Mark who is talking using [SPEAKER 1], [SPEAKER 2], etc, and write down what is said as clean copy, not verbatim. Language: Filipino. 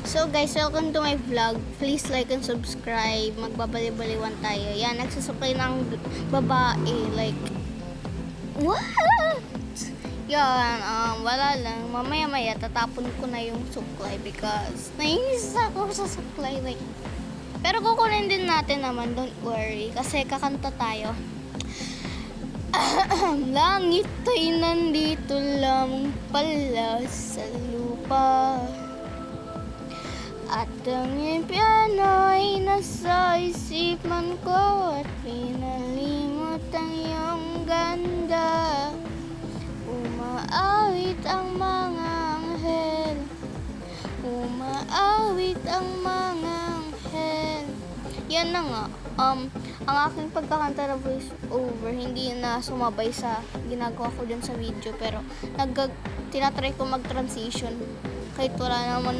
[SPEAKER 1] So guys, welcome to my vlog. Please like and subscribe. Magbabali-baliwan tayo. Yan, nagsusupply ng babae. Like, what? Yan, wala lang. Mamaya-maya, tatapon ko na yung supply because nainis ako sa supply. Like, pero kukunin din natin naman, don't worry. Kasi kakanta tayo. Langit ay nandito lang pala sa lupa. At ang impyerno ay nasa isipan ko at pinalimot ang iyong ganda. Umaawit ang mga anghel, umaawit ang mga anghel. Yan na nga, ang aking pagkakanta na voice over hindi na sumabay sa ginagawa ko dun sa video, pero tinatry ko mag-transition kahit wala naman